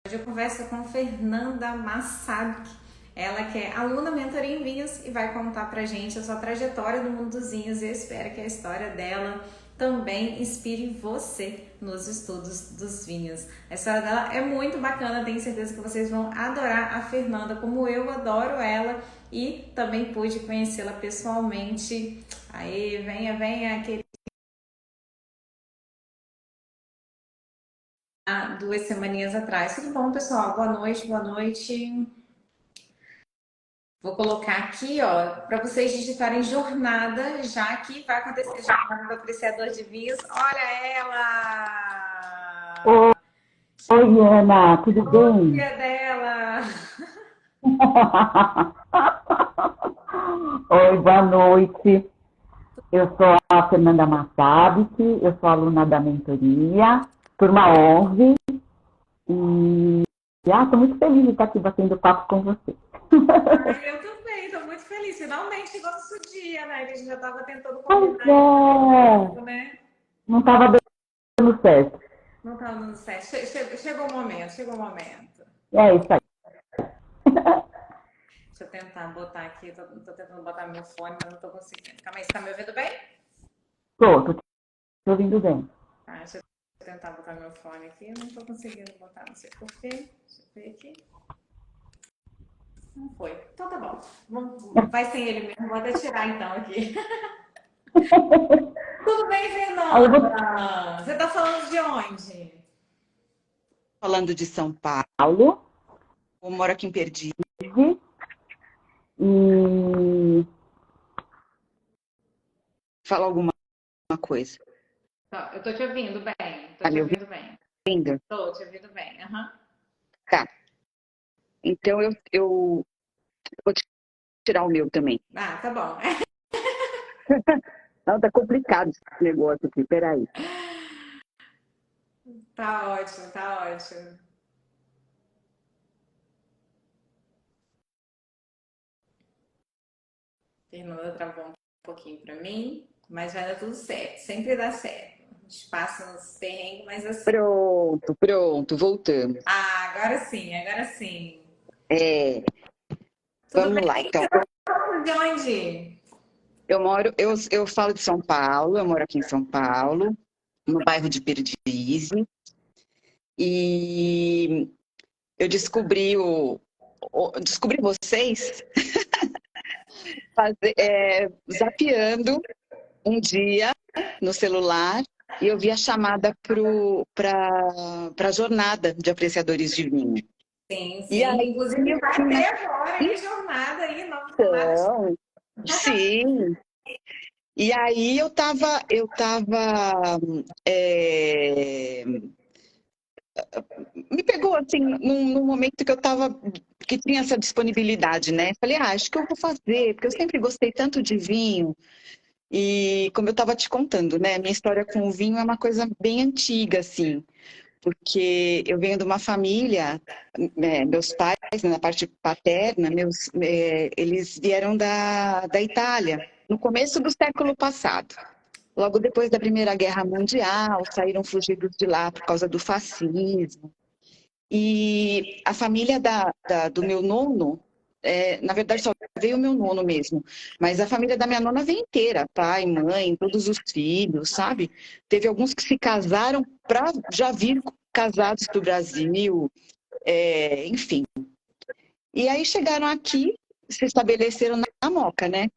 Hoje eu converso com Fernanda Massabic, ela que é aluna mentoria em vinhos e vai contar pra gente a sua trajetória no mundo dos vinhos. Eu espero que a história dela também inspire você nos estudos dos vinhos. A história dela é muito bacana, tenho certeza que vocês vão adorar a Fernanda, como eu adoro ela e também pude conhecê-la pessoalmente. Aí, venha, venha, querida. 2 semaninhas atrás. Tudo bom, pessoal? Boa noite, boa noite. Vou colocar aqui, ó, para vocês digitarem jornada, já que vai acontecer jornada do apreciador de vinhos. Olha Oi, ela! Ana, tudo O bem? dia dela! Oi, boa noite. Eu sou a Fernanda Massabic, eu sou aluna da mentoria, turma 11, e estou muito feliz de estar aqui batendo papo com você. Ai, eu também, estou muito feliz. Finalmente chegou nosso dia, né? Que a gente já estava tentando Pois combinar isso há muito é, tempo, né? não estava dando certo. Não estava dando certo. Chegou o momento, chegou o momento. É isso aí. Deixa eu tentar botar aqui, tô tentando botar meu fone, mas não tô conseguindo. Calma aí, você tá me ouvindo bem? Tô te ouvindo bem. Tá, deixa eu tentar botar meu fone aqui. Não tô conseguindo botar, não sei porquê. Deixa eu ver aqui. Não foi. Então tá bom. Vai sem ele mesmo. Vou até tirar então aqui. Tudo bem, Aí eu vou Fernanda? Você tá falando de onde? falando de São Paulo, eu moro aqui em Perdizes, e fala alguma coisa. Tá, eu tô te ouvindo bem. Tô Tá te me ouvindo bem. ouvindo? Tô te ouvindo bem. Aham. Tá. Então eu vou tirar o meu também. Ah, tá bom. Não, tá complicado esse negócio aqui, peraí. Tá ótimo, tá ótimo. Fernanda travou um pouquinho pra mim, mas vai dar tudo certo. Sempre dá certo. A gente passa uns perrengues, mas assim. Pronto, voltamos. Ah, agora sim, agora sim. É, Tudo vamos bem? lá, então. Você tá falando de onde? Eu falo de São Paulo, eu moro aqui em São Paulo, no bairro de Perdizes, e eu descobri vocês zapeando um dia no celular e eu vi a chamada para a jornada de apreciadores de vinho. Sim, E sim. aí Inclusive eu vai tinha ter agora, hein, jornada aí, nova jornada. então, sim. E aí é, me pegou assim num momento que que tinha essa disponibilidade, né? Falei, acho que eu vou fazer, porque eu sempre gostei tanto de vinho. E como eu estava te contando, né? Minha história com o vinho é uma coisa bem antiga, assim, porque eu venho de uma família, né, meus pais, na parte paterna, eles vieram da Itália, no começo do século passado. Logo depois da Primeira Guerra Mundial, saíram fugidos de lá por causa do fascismo. E a família do meu nono, na verdade só veio o meu nono mesmo, mas a família da minha nona veio inteira, pai, mãe, todos os filhos, sabe? Teve alguns que se casaram para já vir casados para o Brasil, enfim. E aí chegaram aqui, se estabeleceram na Moca, né?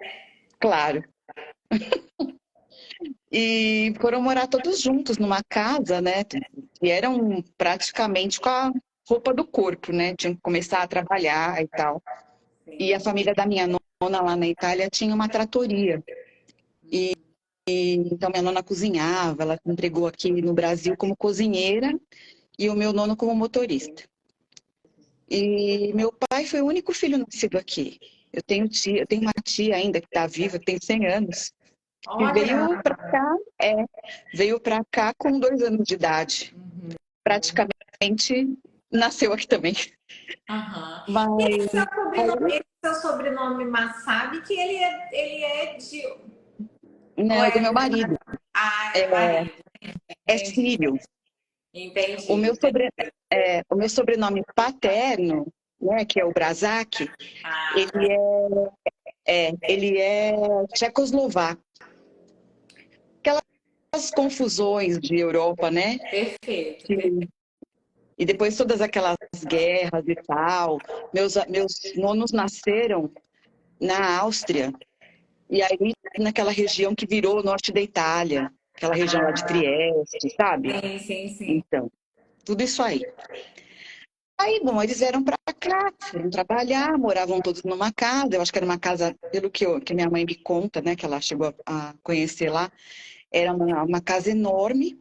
Claro. E foram morar todos juntos numa casa, né? E eram praticamente com a roupa do corpo, né? Tinham que começar a trabalhar e tal. E a Sim. família da minha nona lá na Itália tinha uma tratoria. Então minha nona cozinhava, ela se entregou aqui no Brasil como cozinheira e o meu nono como motorista. E meu pai foi o único filho nascido aqui. Eu tenho uma tia ainda que está viva, tem 100 anos, que Olha, é, veio para cá com 2 anos de idade. Praticamente nasceu aqui também. aham. E Mas esse seu sobrenome Massabi, que ele é de. Ou não, é é do meu marido. ah, é É, do marido? é Entendi. sírio. O Entendi. meu, o meu sobrenome paterno, né, que é o Brazac, Ah, ele ele é tchecoslovaco. Aquelas confusões de Europa, né? perfeito, Que- E depois todas aquelas guerras e tal. Meus nonos nasceram na Áustria, e aí naquela região que virou o norte da Itália, aquela região lá de Trieste, sabe? sim, sim, sim. Então, tudo isso aí. Aí, bom, eles vieram para cá, foram trabalhar, moravam todos numa casa. Eu acho que era uma casa, pelo que minha mãe me conta, né, que ela chegou a conhecer lá, era uma casa enorme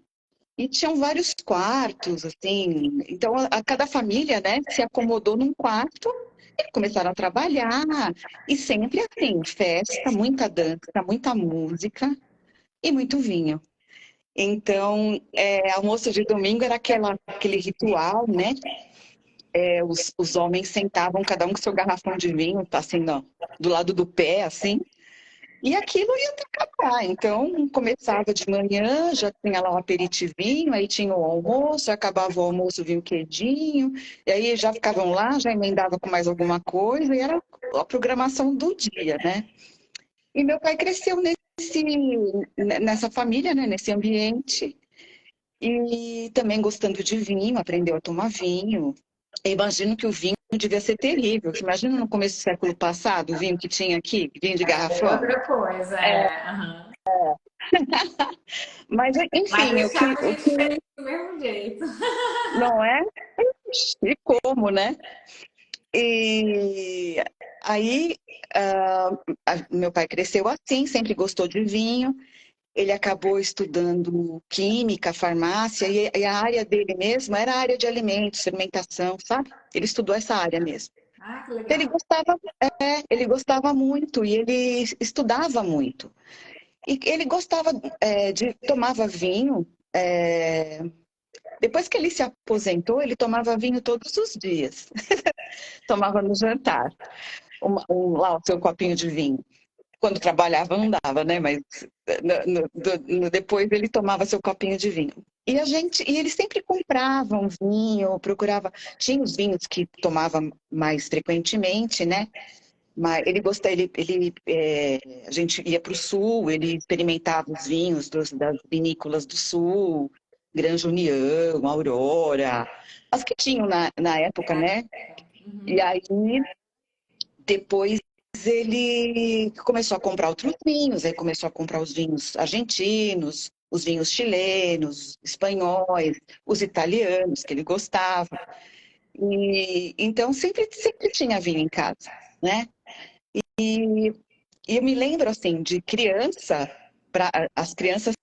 e tinham vários quartos, assim. Então, cada família, né, se acomodou num quarto e começaram a trabalhar. E sempre assim, festa, muita dança, muita música e muito vinho. Então, almoço de domingo era aquele ritual, né? Os homens sentavam, cada um com seu garrafão de vinho, assim, do lado do pé, assim, e aquilo ia até acabar. Então, começava de manhã, já tinha lá o aperitivinho, aí tinha o almoço, acabava o almoço, vinha o queijinho, e aí já ficavam lá, já emendava com mais alguma coisa, e era a programação do dia, né? E meu pai cresceu nessa família, né, nesse ambiente, e também gostando de vinho, aprendeu a tomar vinho. Eu imagino que o vinho devia ser terrível. Você imagina no começo do século passado, o vinho que tinha aqui, vinho de garrafão? Outra coisa, é. Aham. Mas, Mas enfim, deixava a gente feliz do mesmo jeito. não é? E como, né? E aí, ah, meu pai cresceu assim, sempre gostou de vinho. Ele acabou estudando química, farmácia, e a área dele mesmo era a área de alimentos, fermentação, sabe? Ele estudou essa área mesmo. Ah, que Ele legal. gostava, ele gostava muito e ele estudava muito. E ele gostava tomava vinho. Depois que ele se aposentou, ele tomava vinho todos os dias. Tomava no jantar, lá o seu copinho de vinho. Quando trabalhava não dava, né? Mas depois ele tomava seu copinho de vinho. E ele sempre comprava um vinho, procurava. Tinha os vinhos que tomava mais frequentemente, né? Mas ele gostava, a gente ia para o sul, ele experimentava os vinhos das vinícolas do sul, Granja União, Aurora, as que tinham na época, né? E Uhum. aí depois ele começou a comprar outros vinhos, aí começou a comprar os vinhos argentinos, os vinhos chilenos, espanhóis, os italianos que ele gostava. E então sempre tinha vinho em casa, né? E eu me lembro, assim, de criança, as crianças,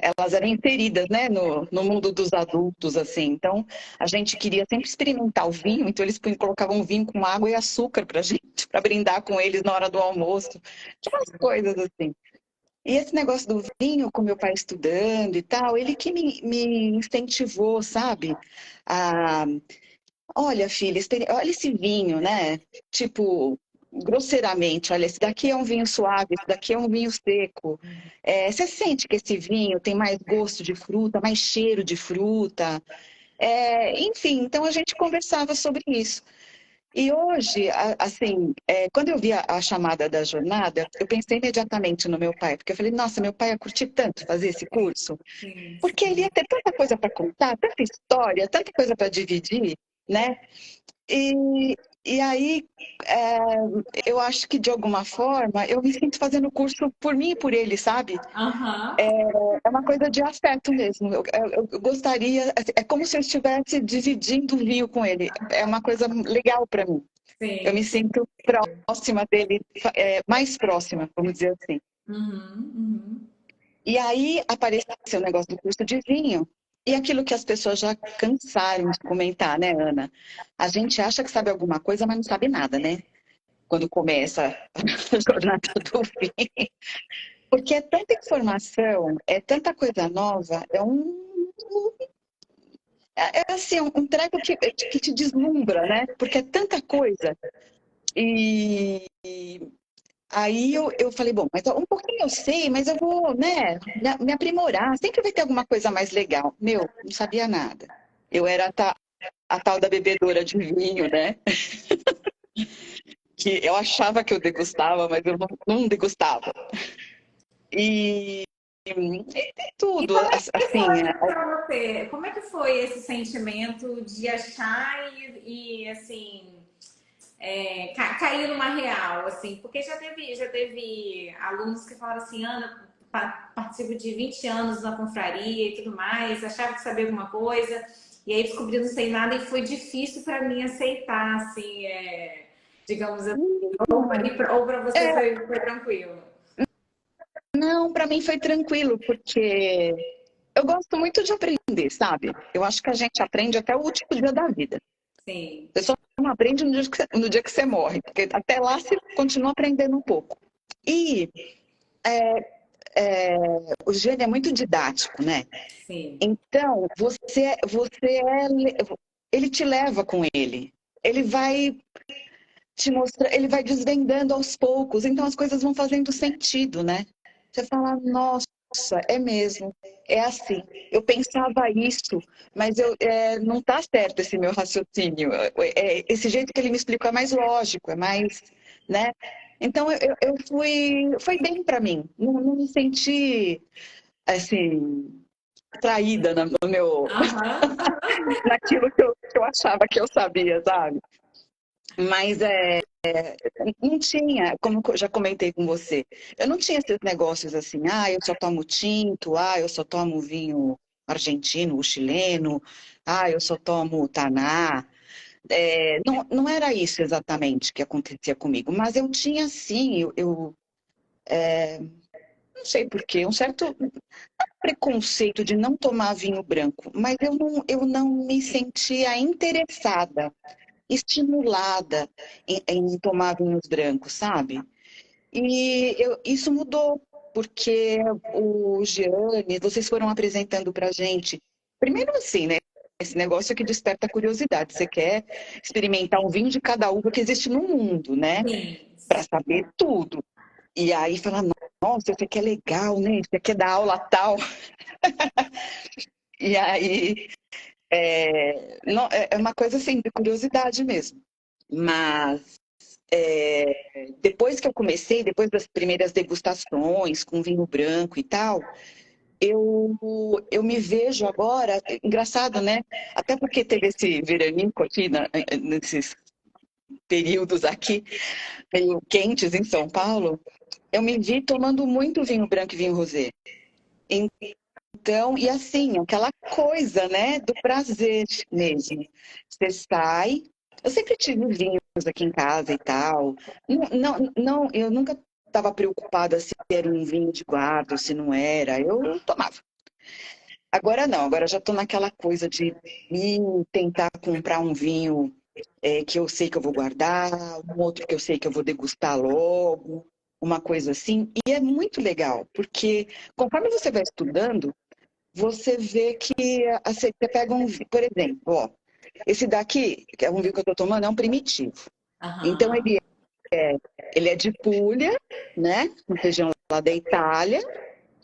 elas eram inseridas, né, no mundo dos adultos, assim. Então, a gente queria sempre experimentar o vinho, então eles colocavam vinho com água e açúcar pra gente, para brindar com eles na hora do almoço. Aquelas coisas, assim. E esse negócio do vinho, com meu pai estudando e tal, ele que me incentivou, sabe? A, olha, filha, olha esse vinho, né? Tipo, grosseiramente, olha, esse daqui é um vinho suave, esse daqui é um vinho seco. Você sente que esse vinho tem mais gosto de fruta, mais cheiro de fruta. Enfim, então a gente conversava sobre isso. E hoje, assim, quando eu vi a chamada da jornada, eu pensei imediatamente no meu pai, porque eu falei, nossa, meu pai ia curtir tanto fazer esse curso, Sim, porque ele ia ter tanta coisa para contar, tanta história, tanta coisa para dividir, né? E, e aí, é, eu acho que de alguma forma eu me sinto fazendo o curso por mim e por ele, sabe? aham, É uma coisa de afeto mesmo. Eu gostaria, é como se eu estivesse dividindo o vinho com ele. É uma coisa legal para mim. Eu sim. me sinto próxima dele, mais próxima, vamos dizer assim. Uhum, uhum. E aí apareceu o negócio do curso de vinho. E aquilo que as pessoas já cansaram de comentar, né, Ana? A gente acha que sabe alguma coisa, mas não sabe nada, né? Quando começa a jornada do vinho. Porque é tanta informação, é tanta coisa nova, assim, um treco que te deslumbra, né? Porque é tanta coisa. E Aí eu falei, bom, mas um pouquinho eu sei, mas eu vou, né, me aprimorar. Sempre vai ter alguma coisa mais legal. Meu, não sabia nada. Eu era a tal da bebedora de vinho, né? Que eu achava que eu degustava, mas eu não degustava. E E tudo, como é que assim, foi para você? Como é que foi esse sentimento de achar assim, cair numa real, assim? Porque já teve alunos que falaram assim, Ana, participo de 20 anos na confraria e tudo mais, achava que sabia alguma coisa, e aí descobri que não sei nada e foi difícil para mim aceitar, assim, digamos assim. Ou para você é, foi tranquilo? não, para mim foi tranquilo, porque eu gosto muito de aprender, sabe? Eu acho que a gente aprende até o último dia da vida. Sim. Você só não aprende no dia que você morre, porque até lá você continua aprendendo um pouco. E o Gênio é muito didático, né? Sim. Então, ele te leva com ele. Ele vai te mostrar, ele vai desvendando aos poucos, então as coisas vão fazendo sentido, né? Você fala, nossa, é mesmo, é assim. Eu pensava isso, mas não está certo esse meu raciocínio. Esse jeito que ele me explica é mais lógico, é mais, né? Então foi bem para mim. Não me senti assim traída no meu, Aham. naquilo que eu achava que eu sabia, sabe? Mas não tinha, como eu já comentei com você, eu não tinha esses negócios assim, eu só tomo tinto, eu só tomo vinho argentino, ou chileno, eu só tomo taná. Não era isso exatamente que acontecia comigo, mas eu tinha sim, não sei por quê, um certo preconceito de não tomar vinho branco, mas eu não me sentia interessada, estimulada em tomar vinhos brancos, sabe? E isso mudou, porque o Gianni, vocês foram apresentando para gente. Primeiro assim, né? Esse negócio que desperta curiosidade. Você quer experimentar um vinho de cada uva que existe no mundo, né? Sim, Para sim. saber tudo. E aí fala, nossa, esse aqui é legal, né? Esse aqui é da aula tal. E aí é uma coisa assim, de curiosidade mesmo. Mas depois que eu comecei, depois das primeiras degustações com vinho branco e tal, eu me vejo agora, engraçado, né? Até porque teve esse veranico aqui, nesses períodos aqui, meio quentes em São Paulo, eu me vi tomando muito vinho branco e vinho rosé. Então, e assim, aquela coisa, né, do prazer mesmo. Você sai. Eu sempre tive vinhos aqui em casa e tal. Não, eu nunca estava preocupada se era um vinho de guarda ou se não era. Eu tomava. Agora não, agora já estou naquela coisa de tentar comprar um vinho que eu sei que eu vou guardar, um outro que eu sei que eu vou degustar logo, uma coisa assim. E é muito legal, porque conforme você vai estudando, você vê que você pega por exemplo, ó, esse daqui, que é um vinho que eu estou tomando, é um primitivo. Então Aham. ele é de Puglia, né? Uma região lá da Itália,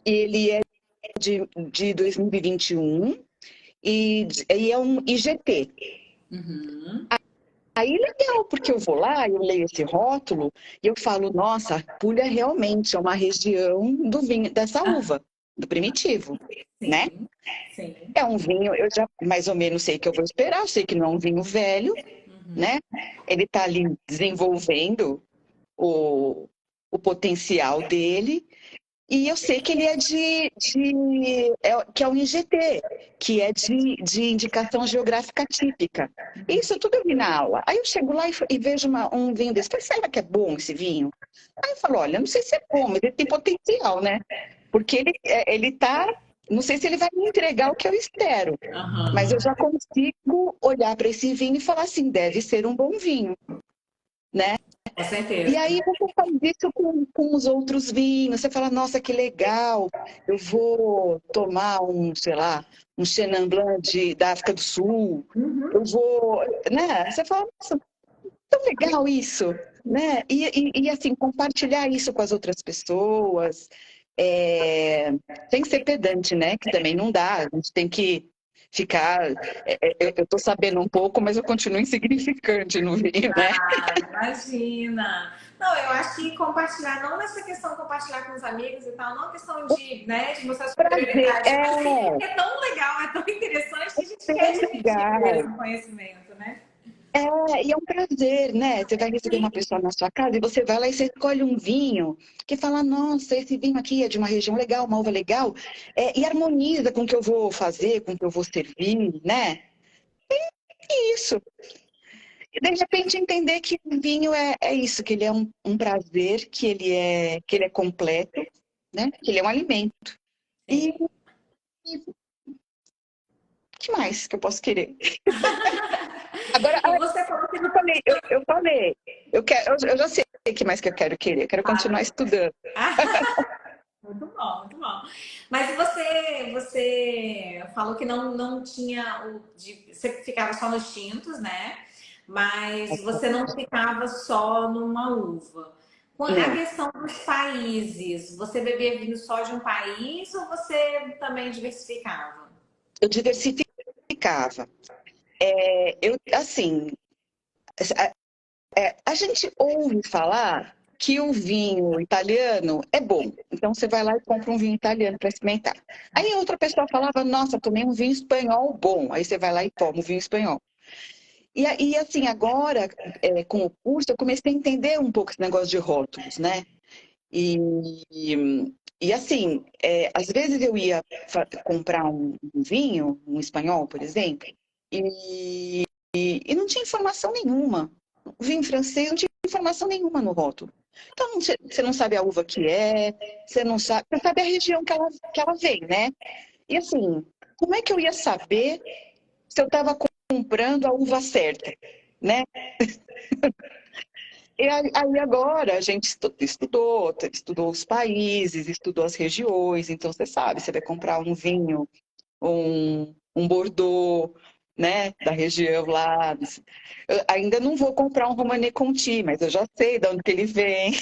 e ele é de 2021 e é um IGT. Uhum. Aí legal, porque eu vou lá, eu leio esse rótulo e eu falo, nossa, Puglia realmente é uma região do vinho, dessa Ah, uva, do primitivo, né? sim, sim. É um vinho, eu já mais ou menos sei que eu vou esperar, eu sei que não é um vinho velho, né? Ele está ali desenvolvendo o, o potencial dele, e eu sei que ele é que é um IGT, que é de indicação geográfica típica. Isso tudo eu vi na aula. Aí eu chego lá e vejo um vinho desse. Falei, será que é bom esse vinho? Aí eu falo, olha, não sei se é bom, mas ele tem potencial, né? Porque ele tá. Não sei se ele vai me entregar o que eu espero, mas eu Aham. já consigo olhar para esse vinho e falar assim, deve ser um bom vinho, né? Com E certeza. aí você faz isso com os outros vinhos, você fala, nossa, que legal, eu vou tomar sei lá, um Chenin Blanc da África do Sul, eu vou, né? Você fala, nossa, tão legal isso. né? E assim, compartilhar isso com as outras pessoas, sem ser pedante, né? Que também não dá, a gente tem que ficar. Eu tô sabendo um pouco, mas eu continuo insignificante no vinho, né? Ah, imagina. Não, eu acho que compartilhar, não nessa questão de compartilhar com os amigos e tal, não é questão de, né, de mostrar Prazer, superioridade, mas sim porque é tão legal, é tão interessante que a gente quer bem dividir legal. mesmo o conhecimento, né? E é um prazer, né? Você vai receber uma pessoa na sua casa e você vai lá e você escolhe um vinho que fala, nossa, esse vinho aqui é de uma região legal, uma uva legal, e harmoniza com o que eu vou fazer, com o que eu vou servir, né? E isso. E de repente entender que o vinho é isso, que ele é um prazer, que ele é completo, né? Que ele é um alimento. E Sim. o que mais que eu posso querer? Agora, E você falou que eu falei, eu já sei o que mais que eu quero querer. Eu quero continuar estudando. muito bom, muito bom. Mas você falou que não tinha você ficava só nos tintos, né? Mas você não ficava só numa uva. Com a Não, questão dos países, você bebia vinho só de um país ou você também diversificava? eu diversificava. Assim, a gente ouve falar que o vinho italiano é bom. Então você vai lá e compra um vinho italiano para experimentar. Aí outra pessoa falava, nossa, tomei um vinho espanhol bom. Aí você vai lá e toma um vinho espanhol. E assim, agora, com o curso, eu comecei a entender um pouco esse negócio de rótulos, né? E, e assim, às vezes eu ia comprar um vinho, um espanhol, por exemplo, e não tinha informação nenhuma. O vinho francês não tinha informação nenhuma no rótulo. Então, você não sabe a uva que é, você sabe a região que ela vem, né? E assim, como é que eu ia saber se eu estava comprando a uva certa, né? E aí agora a gente estudou os países, estudou as regiões, então você sabe, você vai comprar um vinho, um Bordeaux, né, da região lá. Eu ainda não vou comprar um Romanée Conti, mas eu já sei de onde que ele vem.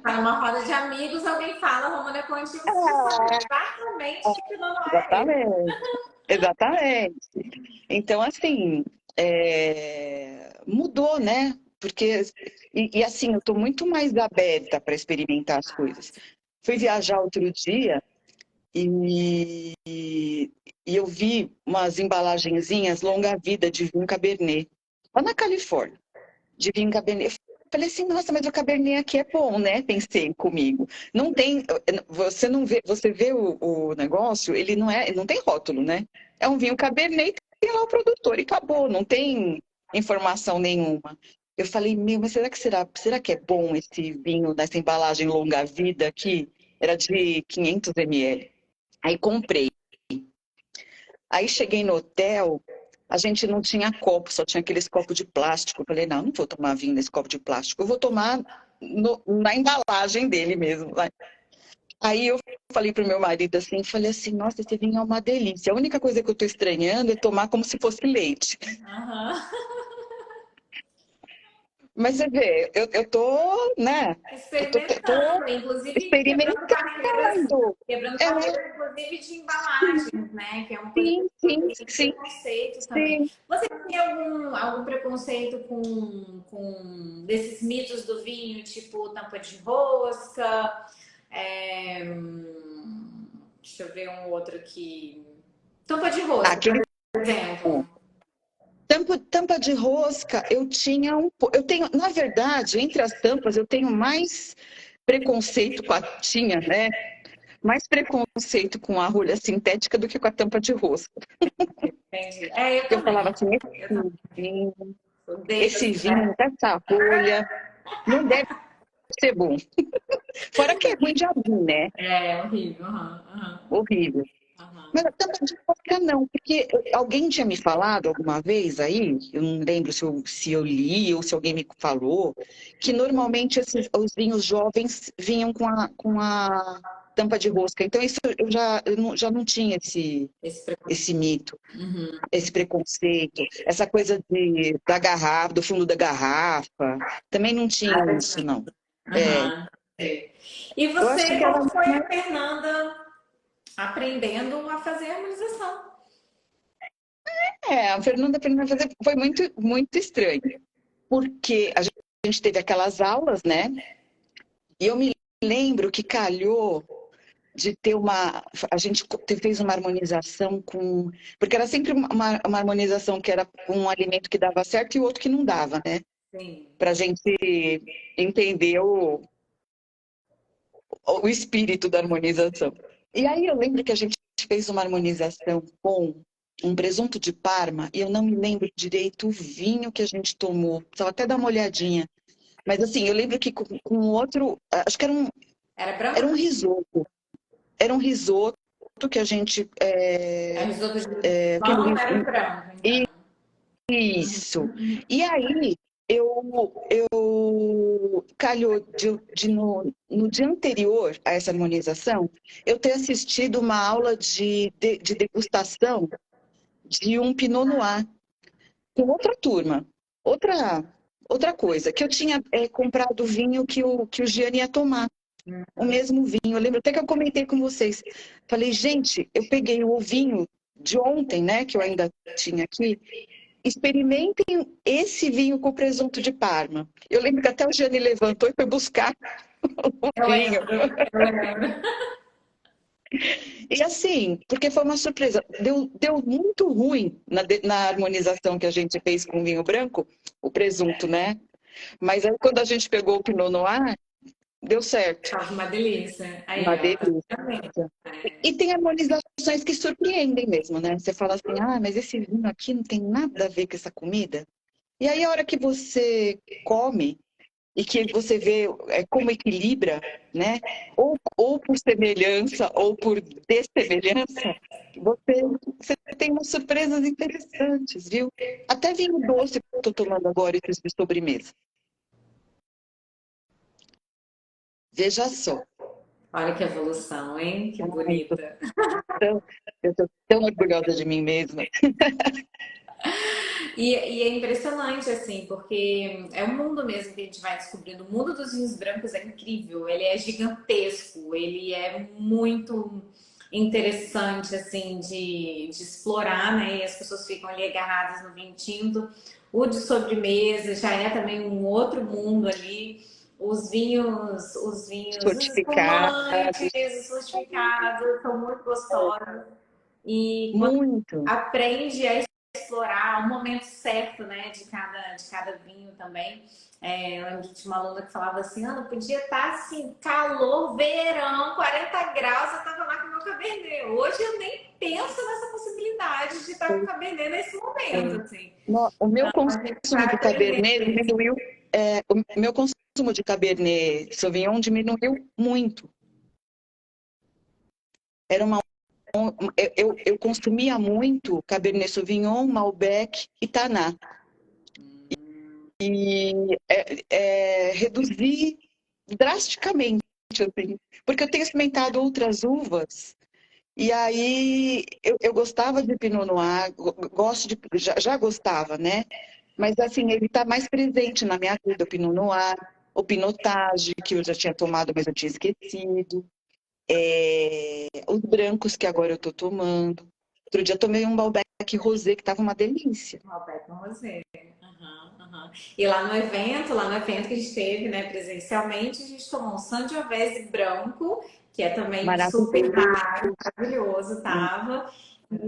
Tá numa roda de amigos, alguém fala Romana Conti, você já sabe exatamente que aquilo não é ele. Exatamente, exatamente. Então, assim, mudou, né? Porque, assim, eu estou muito mais aberta para experimentar as coisas. Fui viajar outro dia e eu vi umas embalagenzinhas longa-vida de vinho Cabernet, lá na Califórnia, de vinho Cabernet. Falei assim, nossa, mas o Cabernet aqui é bom, né? Pensei comigo. Não tem, você não vê, você vê o negócio, ele não tem rótulo, né? É um vinho Cabernet, tem lá o produtor e acabou, não tem informação nenhuma. Eu falei, meu, mas será que é bom esse vinho dessa embalagem longa-vida aqui? Era de 500 ml. Aí comprei. Aí cheguei no hotel, a gente não tinha copo, só tinha aqueles copos de plástico. Eu falei, não vou tomar vinho nesse copo de plástico, eu vou tomar na embalagem dele mesmo. Aí eu falei pro meu marido assim, falei assim, nossa, esse vinho é uma delícia. A única coisa que eu tô estranhando é tomar como se fosse leite. Aham. Mas você vê, eu tô, né? Eu tô Experimentando, inclusive experimentando. quebrando É, barreiras, inclusive de embalagens, né? Que é uma coisa que sim, as pessoas sim, têm sim, preconceito também. sim. Você tem algum preconceito com desses mitos do vinho, tipo tampa de rosca? Deixa eu ver um outro aqui. Tampa de rosca, Aquele por exemplo. tampa de rosca, eu tenho, na verdade, entre as tampas, eu tenho mais preconceito tinha, né? Mais preconceito com a rolha sintética do que com a tampa de rosca. Entendi. Eu Eu falava também. assim, Eu também. vinho, Odeio esse esse, vinho, essa rolha, não deve ser bom. Fora que é ruim de abrir, né? é horrível. Aham, aham, Horrível. aham. Mas a tampa de rosca não, porque alguém tinha me falado alguma vez aí, eu não lembro se eu li ou se alguém me falou, que normalmente os vinhos jovens vinham com a tampa de rosca. Então, isso já não tinha esse mito, esse preconceito, essa coisa da garrafa, do fundo da garrafa. Também não tinha isso, não. Aham. É. E Eu acho você, que ela... como foi a Fernanda aprendendo a fazer harmonização? A Fernanda foi muito, muito estranho, porque a gente teve aquelas aulas, né? E eu me lembro que calhou de ter a gente fez uma harmonização com... Porque era sempre uma harmonização que era com um alimento que dava certo e o outro que não dava, né? Sim. Pra gente entender o espírito da harmonização. E aí eu lembro que a gente fez uma harmonização com um presunto de Parma, e eu não me lembro direito o vinho que a gente tomou. Precisava até dar uma olhadinha. Mas assim, eu lembro que com outro... Acho que Era branco? era um risoto. Era um risoto que a gente... Era risoto de pão, era branco, então. Isso. E aí, calhou no dia anterior a essa harmonização, eu ter assistido uma aula de degustação de um Pinot Noir com outra turma, outra coisa, que eu tinha comprado o vinho que o Gianni ia tomar, o mesmo vinho. Eu lembro até que eu comentei com vocês. Falei, gente, eu peguei o vinho de ontem, né, que eu ainda tinha aqui. Experimentem esse vinho com presunto de Parma. Eu lembro que até o Gianni levantou e foi buscar o vinho. Eu lembro. E assim, porque foi uma surpresa. Deu muito ruim na harmonização que a gente fez com o vinho branco, o presunto, né? Mas aí quando a gente pegou o Pinot Noir, deu certo. Tava uma delícia. Aí, Uma ó, delícia. E tem harmonizações que surpreendem mesmo, né? Você fala assim, mas esse vinho aqui não tem nada a ver com essa comida. E aí a hora que você come e que você vê como equilibra, né? Ou por semelhança ou por dessemelhança, você tem umas surpresas interessantes, viu? Até vinho doce que eu estou tomando agora, esse de sobremesa. Veja só. Olha que evolução, hein? Que bonita. Eu estou tão orgulhosa de mim mesma. E é impressionante, assim, porque é um mundo mesmo que a gente vai descobrindo. O mundo dos vinhos brancos é incrível, ele é gigantesco, ele é muito interessante, assim, de explorar, né? E as pessoas ficam ali agarradas no vinho tinto. O de sobremesa já é também um outro mundo ali. Os vinhos Fortificados. espumantes, os fortificados, são muito gostosos. E quando Muito. aprende a explorar o momento certo, né, de cada vinho também. Eu lembro que tinha uma aluna que falava assim, Ana, podia estar assim, calor, verão, 40 graus, eu estava lá com o meu Cabernet. Hoje eu nem penso nessa possibilidade de estar com o Cabernet nesse momento, assim. O meu Então, a gente consumo vai de Cabernet aprender. diminuiu. O meu consumo de Cabernet Sauvignon diminuiu muito. Era eu consumia muito Cabernet Sauvignon, Malbec e Taná. E reduzi drasticamente, assim, porque eu tenho experimentado outras uvas. E aí eu gostava de Pinot Noir, já gostava, né? Mas assim, ele está mais presente na minha vida, o Pinot Noir, o Pinotage, que eu já tinha tomado, mas eu tinha esquecido. Os brancos que agora eu estou tomando. Outro dia eu tomei um Malbec Rosé, que estava uma delícia. Malbec com você. E lá no evento que a gente teve, né, presencialmente, a gente tomou um Sangiovese branco, que é também super raro, maravilhoso, tava.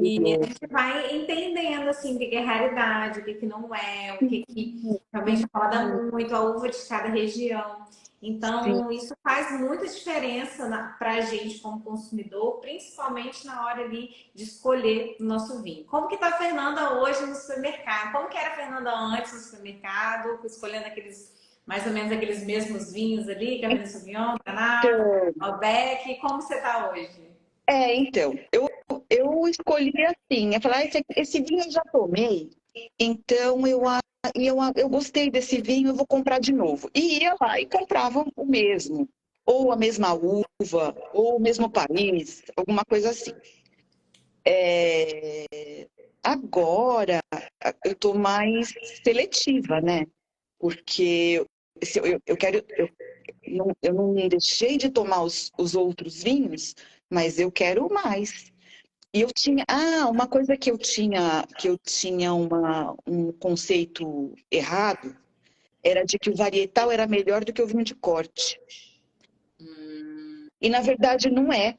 E a gente vai entendendo assim o que é raridade, o que não é, o que realmente roda muito, a uva de cada região. Então, isso faz muita diferença para a gente como consumidor, principalmente na hora ali de escolher o nosso vinho. Como que tá a Fernanda hoje no supermercado? Como que era a Fernanda antes no supermercado, escolhendo mais ou menos aqueles mesmos vinhos ali, Cabernet Sauvignon, Taná, Malbec? Como você tá hoje? Então, eu escolhi assim, eu falei, esse vinho eu já tomei, então eu gostei desse vinho, eu vou comprar de novo. E ia lá e comprava o mesmo. ou a mesma uva, ou o mesmo país, alguma coisa assim. Agora eu estou mais seletiva, né? Porque se eu quero, eu não deixei de tomar os outros vinhos, mas eu quero mais. E eu tinha, uma coisa que eu tinha um conceito errado, era de que o varietal era melhor do que o vinho de corte. E na verdade não é.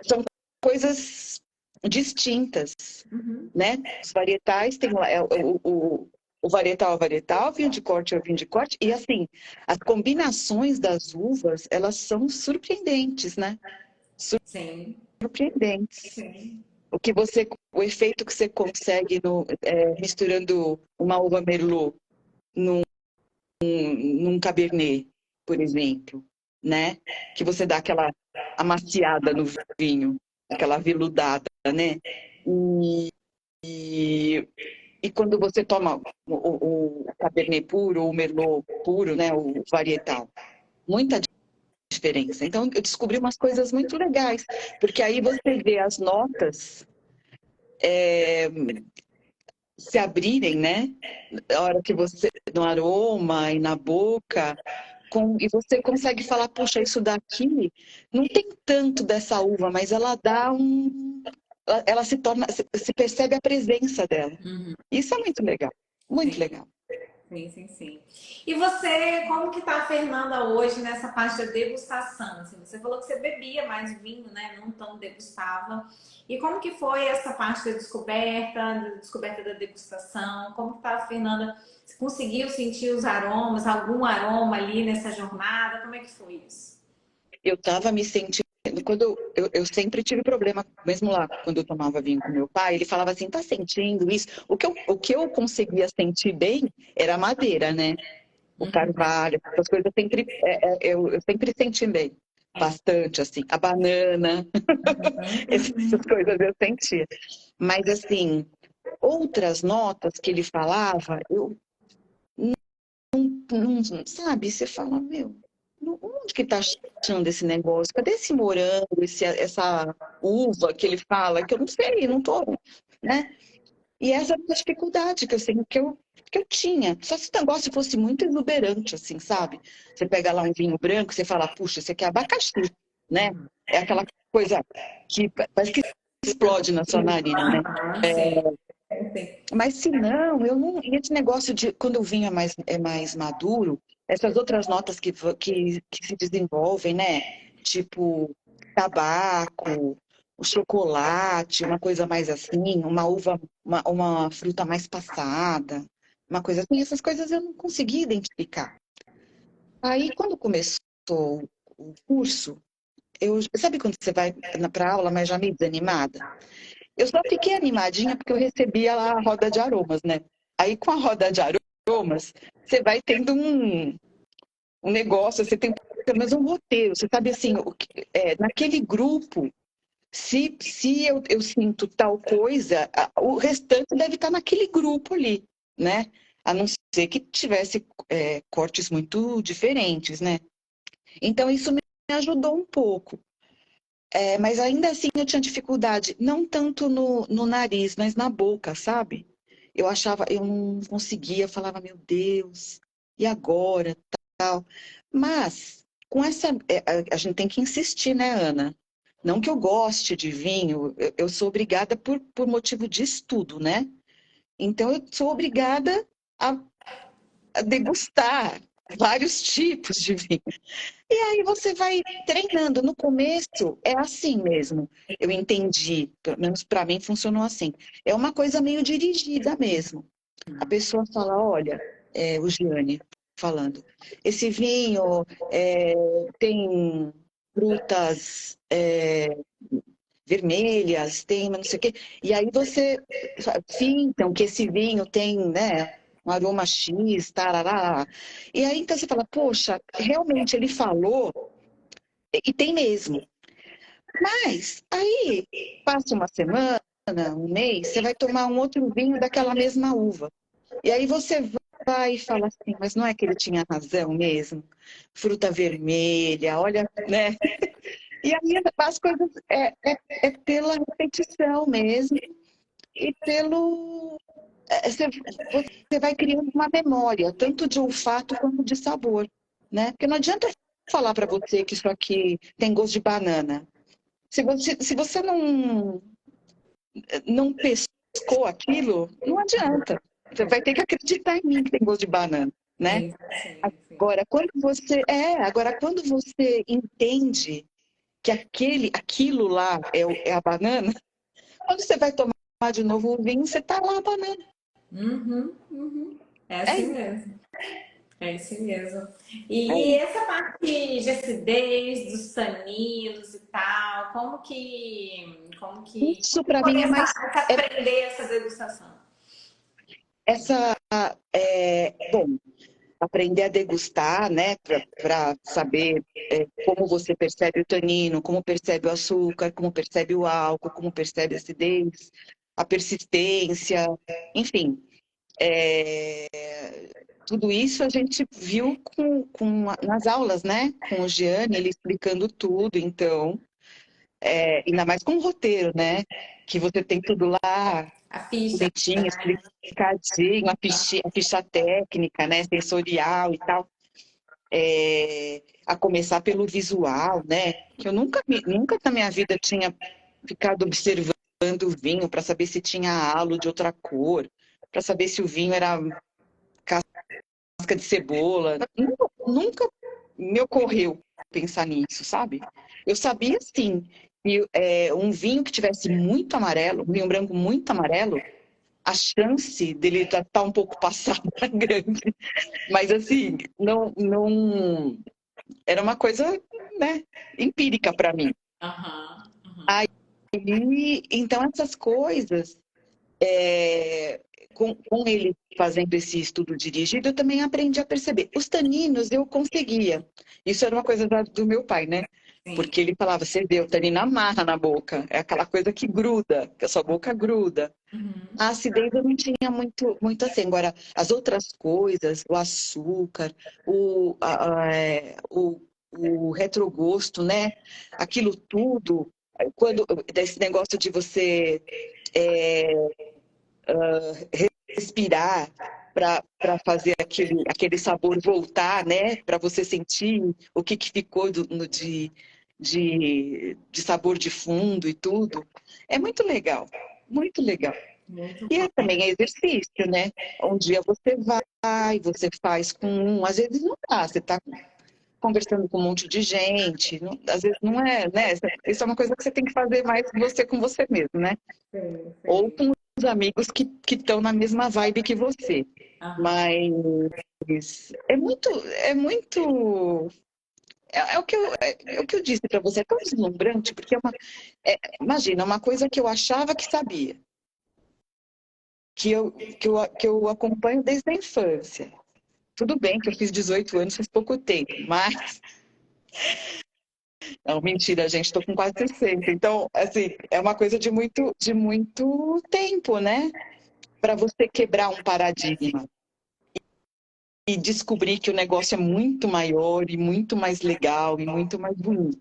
São coisas distintas, né? Os varietais tem o varietal é o varietal, o vinho de corte é o vinho de corte, e assim, as combinações das uvas, elas são surpreendentes, né? Sim, Surpreendentes. sim. O efeito que você consegue misturando uma uva Merlot num Cabernet, por exemplo, né? Que você dá aquela amaciada no vinho, aquela aveludada, né? E, e quando você toma o Cabernet puro, o Merlot puro, né? O varietal, muita diferença. Então, eu descobri umas coisas muito legais, porque aí você vê as notas se abrirem, né? A hora que você, no aroma e na boca, e você consegue falar, poxa, isso daqui não tem tanto dessa uva, mas ela dá ela se torna, se percebe a presença dela. Isso é muito legal, muito Sim. legal. Sim, sim, sim. E você, como que tá a Fernanda hoje nessa parte da degustação? Assim, você falou que você bebia mais vinho, né? Não tão degustava. E como que foi essa parte da descoberta da degustação? Como que tá a Fernanda? Você conseguiu sentir os aromas, algum aroma ali nessa jornada? Como é que foi isso? Eu estava me sentindo, quando eu sempre tive problema, mesmo lá, quando eu tomava vinho com meu pai, ele falava assim, tá sentindo isso? O que eu conseguia sentir bem era a madeira, né? O carvalho, essas coisas eu sempre senti bem. Bastante, assim. A banana, essas coisas eu sentia. Mas, assim, outras notas que ele falava, eu não, sabe? Você fala, meu, onde que tá achando esse negócio? Cadê esse morango, essa uva que ele fala? Que eu não sei, não tô, né? E essa era uma dificuldade que eu sei que eu tinha. Só se o negócio fosse muito exuberante, assim, sabe? Você pega lá um vinho branco, você fala, puxa, esse aqui é abacaxi, né? É aquela coisa que parece que explode na sua narina, né? Sim, sim. Mas se não, eu não. E esse negócio de quando o vinho é mais maduro, essas outras notas que se desenvolvem, né? Tipo tabaco, o chocolate, uma coisa mais assim, uma uva, uma fruta mais passada, uma coisa assim, essas coisas eu não consegui identificar. Aí, quando começou o curso, sabe quando você vai para aula, mas já meio desanimada? Eu só fiquei animadinha porque eu recebia lá a roda de aromas, né? Aí com a roda de aromas, você vai tendo um negócio, você tem pelo menos um roteiro, você sabe assim, naquele grupo, se eu sinto tal coisa, o restante deve estar naquele grupo ali, né? A não ser que tivesse cortes muito diferentes, né? Então isso me ajudou um pouco. Mas ainda assim eu tinha dificuldade, não tanto no nariz, mas na boca, sabe? Eu não conseguia, falava, meu Deus, e agora, tal. Mas, com essa, a gente tem que insistir, né, Ana? Não que eu goste de vinho, eu sou obrigada por motivo de estudo, né? Então, eu sou obrigada a, a degustar vários tipos de vinho. E aí você vai treinando. No começo é assim mesmo. Eu entendi, pelo menos para mim funcionou assim. É uma coisa meio dirigida mesmo. A pessoa fala, olha, o Gianni falando, esse vinho tem frutas vermelhas, tem não sei o quê. E aí você fintam que esse vinho tem, né, um aroma X, tarará. E aí então você fala, poxa, realmente ele falou e tem mesmo. Mas aí passa uma semana, um mês, você vai tomar um outro vinho daquela mesma uva. E aí você vai e fala assim, mas não é que ele tinha razão mesmo? Fruta vermelha, olha, né? E aí as coisas é pela repetição mesmo e pelo você vai criando uma memória, tanto de olfato quanto de sabor, né? Porque não adianta falar para você que isso aqui tem gosto de banana. Se você não pescou aquilo, não adianta. Você vai ter que acreditar em mim que tem gosto de banana, né? Sim, sim, sim. Agora, quando você entende que aquilo lá é a banana, quando você vai tomar de novo o vinho, você tá lá a banana. Uhum, uhum. É É assim isso. mesmo. É isso mesmo. É E isso. essa parte de acidez, dos taninos e tal, como Isso para mim é começar mais a aprender essa degustação? essa bom, aprender a degustar, né, para saber como você percebe o tanino, como percebe o açúcar, como percebe o álcool, como percebe a acidez, a persistência, enfim. É, tudo isso a gente viu nas aulas, né? Com o Gianni, ele explicando tudo, então, ainda mais com o roteiro, né? Que você tem tudo lá, A ficha, bonitinho, né? explicadinho, a ficha técnica, né? Sensorial e tal. A começar pelo visual, né? Que eu nunca na minha vida tinha ficado observando o vinho para saber se tinha halo de outra cor, para saber se o vinho era casca de cebola. Nunca me ocorreu pensar nisso, sabe? Eu sabia, sim, que um vinho que tivesse muito amarelo, um vinho branco muito amarelo, a chance dele estar um pouco passado era grande. Mas, assim, não era uma coisa, né, empírica para mim. Aham, aham. Aí, então, essas coisas, com ele fazendo esse estudo dirigido, eu também aprendi a perceber. Os taninos eu conseguia. Isso era uma coisa do meu pai, né? Sim. Porque ele falava, você vê, o tanino amarra na boca. É aquela coisa que gruda, que a sua boca gruda. Uhum. A acidez eu não tinha muito assim. Agora, as outras coisas, o açúcar, o retrogosto, né? Aquilo tudo, desse negócio de você é, respirar para fazer aquele sabor voltar, né? Para você sentir o que ficou de sabor de fundo e tudo. É muito legal, muito legal. Muito E bom. também é exercício, né? Um dia você vai, você faz com às vezes não dá, você está conversando com um monte de gente, às vezes não é, né? Isso é uma coisa que você tem que fazer mais você com você mesmo, né? Sim, Ou sim. com os amigos que estão na mesma vibe que você. Aham. Mas é muito. É o que eu disse para você, é tão deslumbrante, porque imagina, uma coisa que eu achava que sabia, que eu acompanho desde a infância. Tudo bem que eu fiz 18 anos faz pouco tempo, mas. Não, mentira, gente, estou com quase 60. Então, assim, é uma coisa de muito tempo, né? Para você quebrar um paradigma e descobrir que o negócio é muito maior e muito mais legal e muito mais bonito.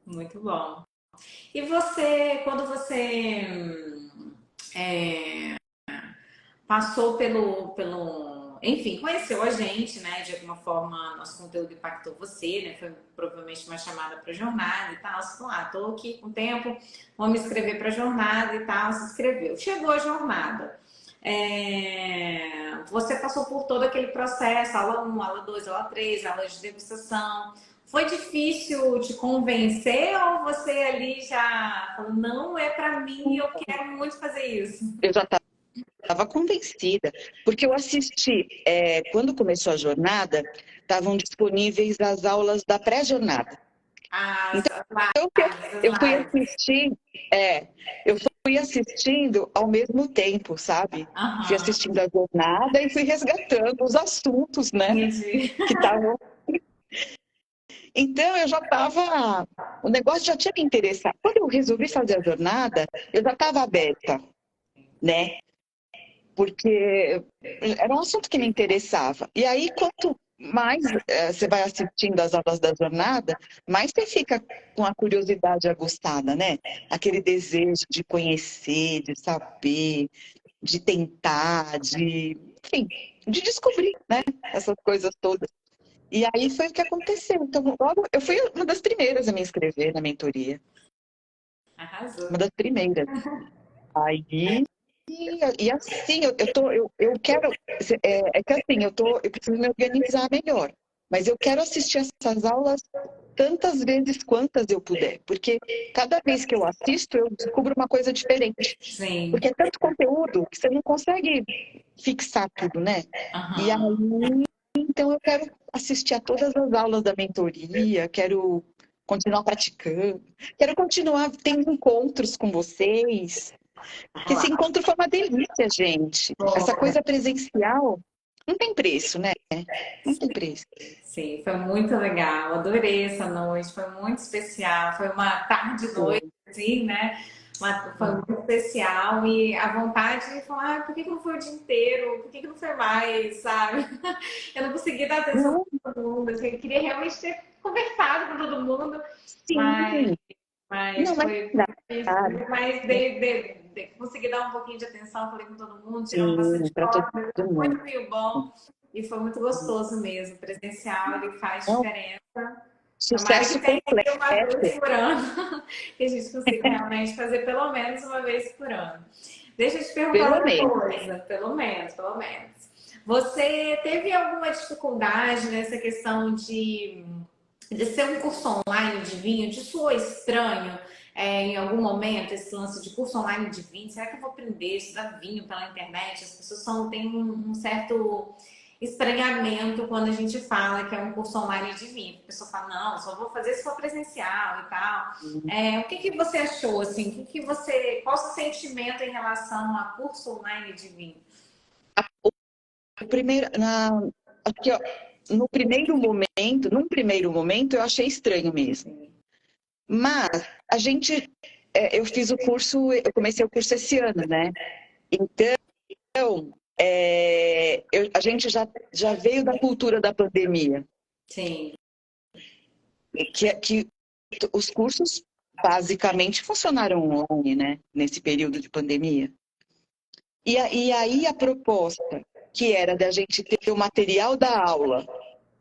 Muito bom. E você, quando você é, passou enfim, conheceu a gente, né? De alguma forma, nosso conteúdo impactou você, né? Foi provavelmente uma chamada para jornada e tal. Você falou, tô aqui com tempo, vou me inscrever para jornada e tal. Se inscreveu. Chegou a jornada. Você passou por todo aquele processo, aula 1, aula 2, aula 3, aula de degustação. Foi difícil te convencer ou você ali já falou, não é para mim, eu quero muito fazer isso? Eu já estava convencida, porque eu assisti, quando começou a jornada, estavam disponíveis as aulas da pré-jornada. As, Então, as eu, lives, as eu fui lives. assistir, eu fui assistindo ao mesmo tempo, sabe? Fui Aham, assistindo a jornada e fui resgatando os assuntos, né? entendi. Que estavam. Então, eu já estava. O negócio já tinha me interessado. Quando eu resolvi fazer a jornada, eu já estava aberta, né? porque era um assunto que me interessava. E aí, quanto mais você vai assistindo as aulas da jornada, mais você fica com a curiosidade aguçada, né? Aquele desejo de conhecer, de saber, de tentar, enfim, de descobrir, né? Essas coisas todas. E aí foi o que aconteceu. Então, logo, eu fui uma das primeiras a me inscrever na mentoria. Arrasou. Uma das primeiras. Aí, e assim, eu quero. É que assim, eu preciso me organizar melhor. Mas eu quero assistir essas aulas tantas vezes quantas eu puder. Porque cada vez que eu assisto, eu descubro uma coisa diferente. Sim. Porque é tanto conteúdo que você não consegue fixar tudo, né? E aí, Aham. então eu quero assistir a todas as aulas da mentoria, quero continuar praticando, quero continuar tendo encontros com vocês. Porque esse Claro. encontro foi uma delícia, gente. Essa coisa presencial não tem preço, né? Não tem preço. Sim, foi muito legal. Adorei essa noite, foi muito especial. Foi uma tarde e noite, assim, né? Foi muito especial e a vontade de falar, por que não foi o dia inteiro? Por que não foi mais, sabe? Eu não consegui dar atenção Não, para todo mundo. Assim, eu queria realmente ter conversado com todo mundo, mas, sim. mas Não, mas foi dá. difícil. Mas consegui dar um pouquinho de atenção, falei com todo mundo, tiramos Sim, bastante para todo foto, mundo. muito bom. E foi muito gostoso mesmo. Presencial, ele faz Não, diferença. Tomara que sucesso tenha completo. uma vez por ano, que a gente consiga realmente fazer pelo menos uma vez por ano. Deixa eu te perguntar Pelo outra menos. coisa, pelo menos, pelo menos. Você teve alguma dificuldade nessa questão de ser um curso online de vinho? Te soou estranho em algum momento esse lance de curso online de vinho? Será que eu vou aprender a estudar vinho pela internet? As pessoas têm um certo estranhamento quando a gente fala que é um curso online de vinho. A pessoa fala, não, só vou fazer se for presencial e tal. O que você achou, assim? Qual o seu sentimento em relação a curso online de vinho? Primeiro, aqui, ó, num primeiro momento, eu achei estranho mesmo. Mas eu fiz o curso, eu comecei o curso esse ano, né? Então, a gente já veio da cultura da pandemia, Sim. que os cursos basicamente funcionaram online, né? Nesse período de pandemia. E aí a proposta, que era da gente ter o material da aula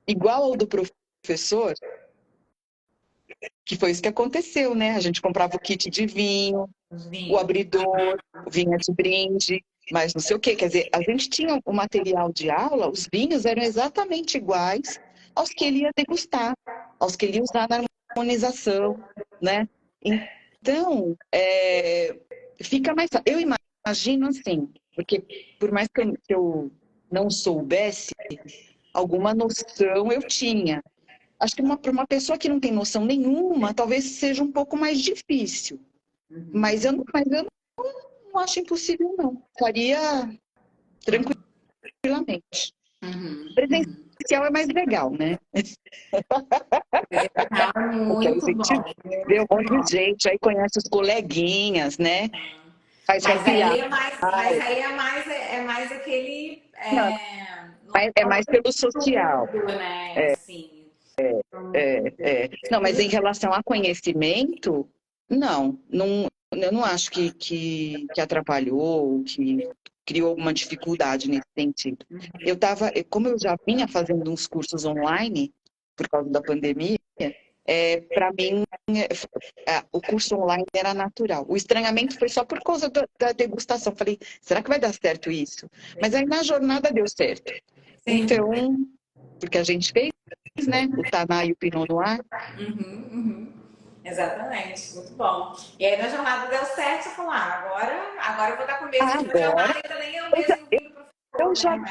igual ao do professor, que foi isso que aconteceu, né? A gente comprava o kit de vinho, o Vinho. abridor, vinha de brinde, mas não sei o quê. Quer dizer, a gente tinha o material de aula, os vinhos eram exatamente iguais aos que ele ia degustar, aos que ele ia usar na harmonização, né? Então, fica mais. Eu imagino assim, porque por mais que eu não soubesse, alguma noção eu tinha. Acho que para uma pessoa que não tem noção nenhuma, talvez seja um pouco mais difícil. Uhum. Mas eu não acho impossível, não. Faria tranquilamente. Uhum. Uhum. Presencial é mais legal, né? Tá Porque aí a muito gente bom, vê um muito monte bom. de gente, aí conhece os coleguinhas, né? Faz Mas happy aí hour. é mais, mas aí é mais aquele Não, não é mais pelo social. tudo, né? Assim. Não, mas em relação a conhecimento, não, eu não acho que atrapalhou, que criou alguma dificuldade nesse sentido. Como eu já vinha fazendo uns cursos online por causa da pandemia, para mim o curso online era natural. O estranhamento foi só por causa da degustação. Falei, será que vai dar certo isso? Mas aí na jornada deu certo. Sim. Então, porque a gente fez, né? O Taná e o Pinot Noir. Uhum, uhum. Exatamente, muito bom. E aí na jornada deu certo, você falou, agora eu vou dar começo aqui na Agora jornada, ainda nem é o mesmo vinho eu professor, já né? Mas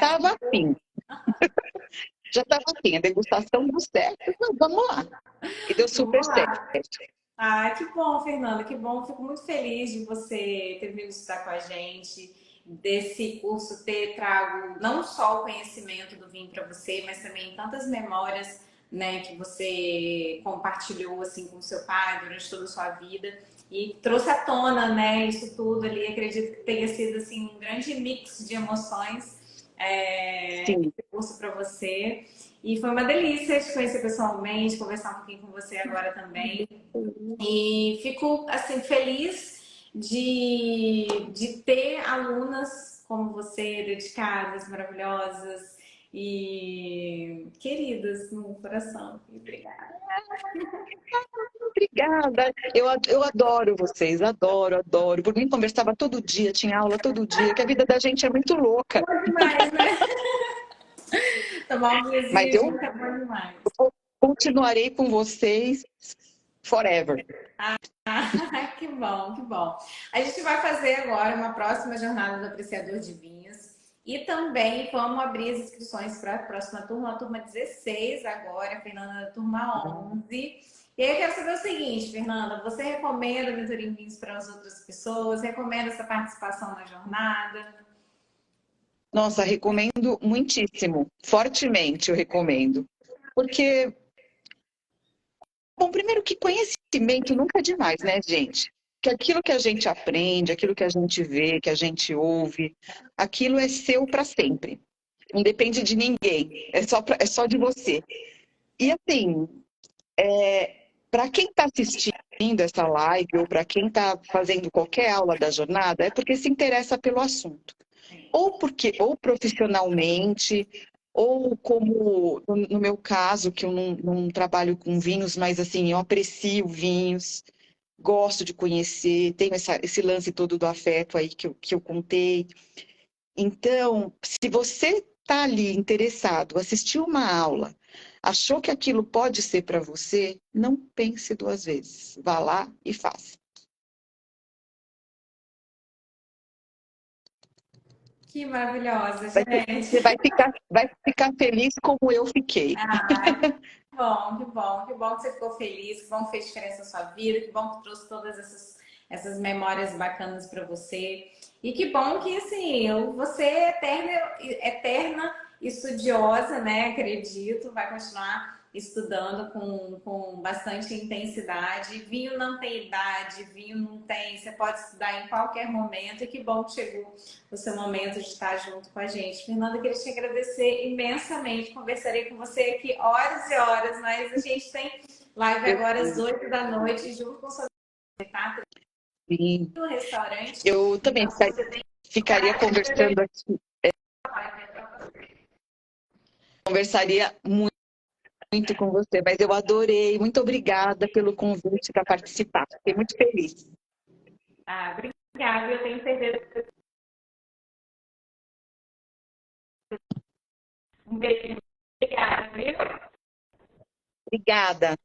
estava assim, a degustação deu certo, então vamos lá. E deu super vamos certo. lá. Ah, que bom, Fernanda, que bom. Fico muito feliz de você ter vindo estudar com a gente, desse curso ter trago não só o conhecimento do vinho para você, mas também tantas memórias, né, que você compartilhou assim com seu pai durante toda a sua vida. e trouxe à tona, né, isso tudo ali. Acredito que tenha sido assim um grande mix de emoções Sim. esse curso para você. E foi uma delícia te conhecer pessoalmente, conversar um pouquinho com você agora também. E fico assim feliz de ter alunas como você, dedicadas, maravilhosas e queridas no coração. Obrigada. Obrigada. Eu adoro vocês, adoro, adoro. Por mim, conversava todo dia, tinha aula todo dia, que a vida da gente é muito louca. Bom demais, né? Tomar um Mas vinhozinho eu junto é bom demais. continuarei com vocês forever. Que bom, que bom. A gente vai fazer agora uma próxima jornada do apreciador de vinhos e também vamos abrir as inscrições para a próxima turma, a turma 16 agora, a Fernanda da turma 11. E aí eu quero saber o seguinte, Fernanda, você recomenda a mentoria em vinhos para as outras pessoas? Recomenda essa participação na jornada? Nossa, recomendo muitíssimo, fortemente eu recomendo. Porque, bom, primeiro que conhecimento nunca é demais, né, gente? Que aquilo que a gente aprende, aquilo que a gente vê, que a gente ouve, aquilo é seu para sempre. Não depende de ninguém, é só de você. E assim, para quem está assistindo essa live ou para quem está fazendo qualquer aula da jornada, é porque se interessa pelo assunto. Ou porque, ou profissionalmente, ou como no meu caso, que eu não trabalho com vinhos, mas assim, eu aprecio vinhos, gosto de conhecer, tenho esse lance todo do afeto aí que eu contei. Então, se você está ali interessado, assistiu uma aula, achou que aquilo pode ser para você, não pense duas vezes. Vá lá e faça. Que maravilhosa, Você gente. vai ficar feliz como eu fiquei. Bom, que bom, que bom que você ficou feliz, que bom que fez diferença na sua vida, que bom que trouxe todas essas memórias bacanas para você. E que bom que assim, você é eterna estudiosa, né? Acredito, vai continuar estudando com bastante intensidade. Vinho não tem idade, vinho não tem, você pode estudar em qualquer momento, e que bom que chegou o seu momento de estar junto com a gente. Fernanda, queria te agradecer imensamente. Conversarei com você aqui horas e horas, mas a gente tem live Eu, agora às 8 da noite, junto com o seu tá? sim. No restaurante. Eu também Então, se você tem ficaria conversando aqui, conversaria muito com você, mas eu adorei. Muito obrigada pelo convite para participar. Fiquei muito feliz. obrigada, eu tenho certeza que um beijo. Obrigada, viu? Obrigada.